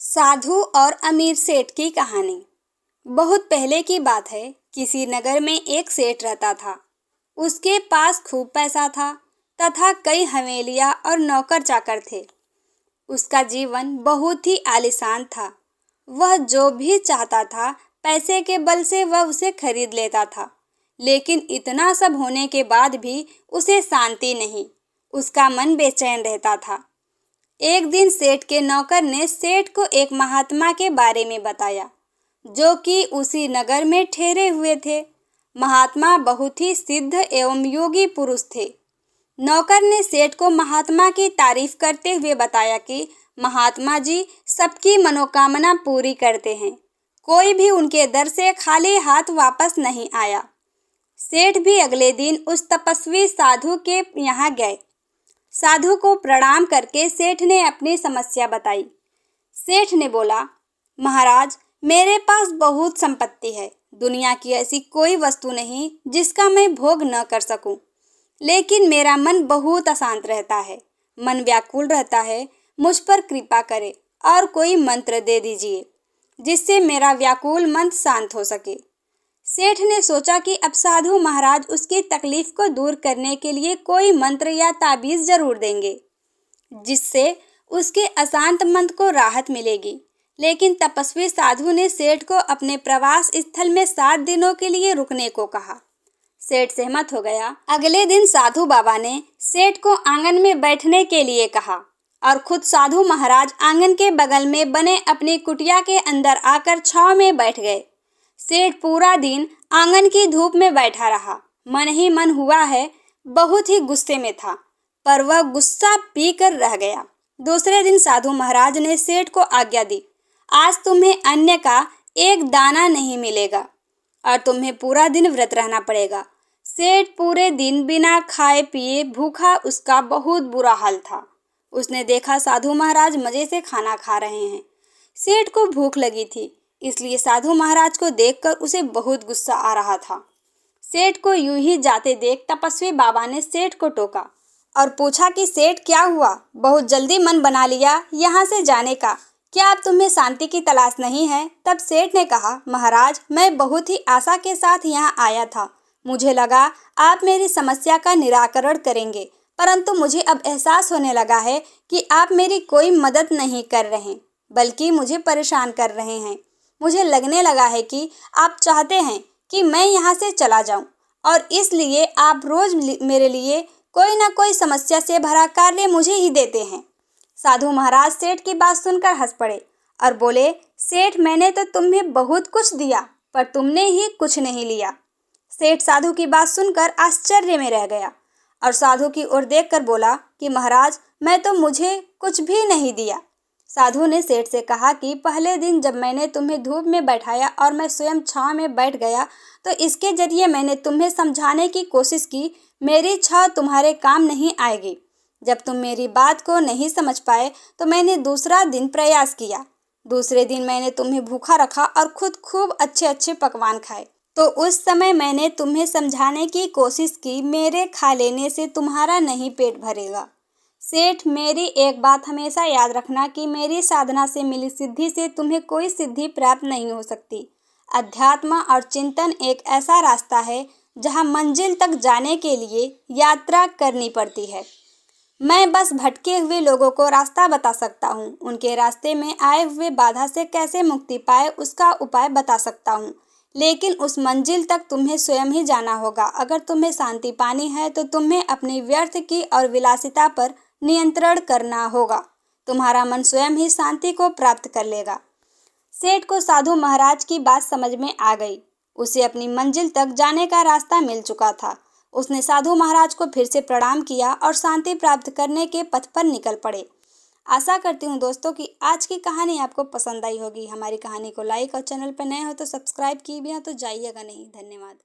साधु और अमीर सेठ की कहानी। बहुत पहले की बात है। किसी नगर में एक सेठ रहता था। उसके पास खूब पैसा था तथा कई हवेलियां और नौकर चाकर थे। उसका जीवन बहुत ही आलीशान था। वह जो भी चाहता था पैसे के बल से वह उसे खरीद लेता था। लेकिन इतना सब होने के बाद भी उसे शांति नहीं। उसका मन बेचैन रहता था। एक दिन सेठ के नौकर ने सेठ को एक महात्मा के बारे में बताया जो कि उसी नगर में ठहरे हुए थे। महात्मा बहुत ही सिद्ध एवं योगी पुरुष थे। नौकर ने सेठ को महात्मा की तारीफ करते हुए बताया कि महात्मा जी सबकी मनोकामना पूरी करते हैं। कोई भी उनके दर से खाली हाथ वापस नहीं आया। सेठ भी अगले दिन उस तपस्वी साधु के यहाँ गए। साधु को प्रणाम करके सेठ ने अपनी समस्या बताई। सेठ ने बोला, महाराज मेरे पास बहुत संपत्ति है। दुनिया की ऐसी कोई वस्तु नहीं जिसका मैं भोग न कर सकूं। लेकिन मेरा मन बहुत अशांत रहता है। मन व्याकुल रहता है। मुझ पर कृपा करें और कोई मंत्र दे दीजिए जिससे मेरा व्याकुल मन शांत हो सके। सेठ ने सोचा कि अब साधु महाराज उसकी तकलीफ को दूर करने के लिए कोई मंत्र या ताबीज जरूर देंगे जिससे उसके अशांत मन को राहत मिलेगी। लेकिन तपस्वी साधु ने सेठ को अपने प्रवास स्थल में 7 दिनों के लिए रुकने को कहा। सेठ सहमत हो गया। अगले दिन साधु बाबा ने सेठ को आंगन में बैठने के लिए कहा और खुद साधु महाराज आंगन के बगल में बने अपनी कुटिया के अंदर आकर छांव में बैठ गए। सेठ पूरा दिन आंगन की धूप में बैठा रहा। मन ही मन हुआ है, बहुत ही गुस्से में था, पर वह गुस्सा पी कर रह गया। दूसरे दिन साधु महाराज ने सेठ को आज्ञा दी, आज तुम्हें अन्न का एक दाना नहीं मिलेगा और तुम्हें पूरा दिन व्रत रहना पड़ेगा। सेठ पूरे दिन बिना खाए पिए भूखा, उसका बहुत बुरा हाल था। उसने देखा साधु महाराज मजे से खाना खा रहे हैं। सेठ को भूख लगी थी, इसलिए साधु महाराज को देखकर उसे बहुत गुस्सा आ रहा था। सेठ को यूं ही जाते देख तपस्वी बाबा ने सेठ को टोका और पूछा कि सेठ क्या हुआ, बहुत जल्दी मन बना लिया यहाँ से जाने का, क्या अब तुम्हें शांति की तलाश नहीं है? तब सेठ ने कहा, महाराज मैं बहुत ही आशा के साथ यहाँ आया था। मुझे लगा आप मेरी समस्या का निराकरण करेंगे, परंतु मुझे अब एहसास होने लगा है कि आप मेरी कोई मदद नहीं कर रहे बल्कि मुझे परेशान कर रहे हैं। मुझे लगने लगा है कि आप चाहते हैं कि मैं यहाँ से चला जाऊं और इसलिए आप रोज मेरे लिए कोई ना कोई समस्या से भरा कार्य मुझे ही देते हैं। साधु महाराज सेठ की बात सुनकर हंस पड़े और बोले, सेठ मैंने तो तुम्हें बहुत कुछ दिया पर तुमने ही कुछ नहीं लिया। सेठ साधु की बात सुनकर आश्चर्य में रह गया और साधु की ओर देखकर बोला कि महाराज मैं तो मुझे कुछ भी नहीं दिया। साधु ने सेठ से कहा कि पहले दिन जब मैंने तुम्हें धूप में बैठाया और मैं स्वयं छांव में बैठ गया तो इसके जरिए मैंने तुम्हें समझाने की कोशिश की मेरी छांव तुम्हारे काम नहीं आएगी। जब तुम मेरी बात को नहीं समझ पाए तो मैंने दूसरा दिन प्रयास किया। दूसरे दिन मैंने तुम्हें भूखा रखा और खुद खूब अच्छे अच्छे पकवान खाए। तो उस समय मैंने तुम्हें समझाने की कोशिश की मेरे खा लेने से तुम्हारा नहीं पेट भरेगा। सेठ मेरी एक बात हमेशा याद रखना कि मेरी साधना से मिली सिद्धि से तुम्हें कोई सिद्धि प्राप्त नहीं हो सकती। अध्यात्म और चिंतन एक ऐसा रास्ता है जहां मंजिल तक जाने के लिए यात्रा करनी पड़ती है। मैं बस भटके हुए लोगों को रास्ता बता सकता हूं, उनके रास्ते में आए हुए बाधा से कैसे मुक्ति पाए उसका उपाय बता सकता हूं, लेकिन उस मंजिल तक तुम्हें स्वयं ही जाना होगा। अगर तुम्हें शांति पानी है तो तुम्हें अपनी व्यर्थ की और विलासिता पर नियंत्रण करना होगा। तुम्हारा मन स्वयं ही शांति को प्राप्त कर लेगा। सेठ को साधु महाराज की बात समझ में आ गई। उसे अपनी मंजिल तक जाने का रास्ता मिल चुका था। उसने साधु महाराज को फिर से प्रणाम किया और शांति प्राप्त करने के पथ पर निकल पड़े। आशा करती हूँ दोस्तों कि आज की कहानी आपको पसंद आई होगी। हमारी कहानी को लाइक और चैनल पर नए हो तो सब्सक्राइब किए भी हैं तो जाइएगा नहीं। धन्यवाद।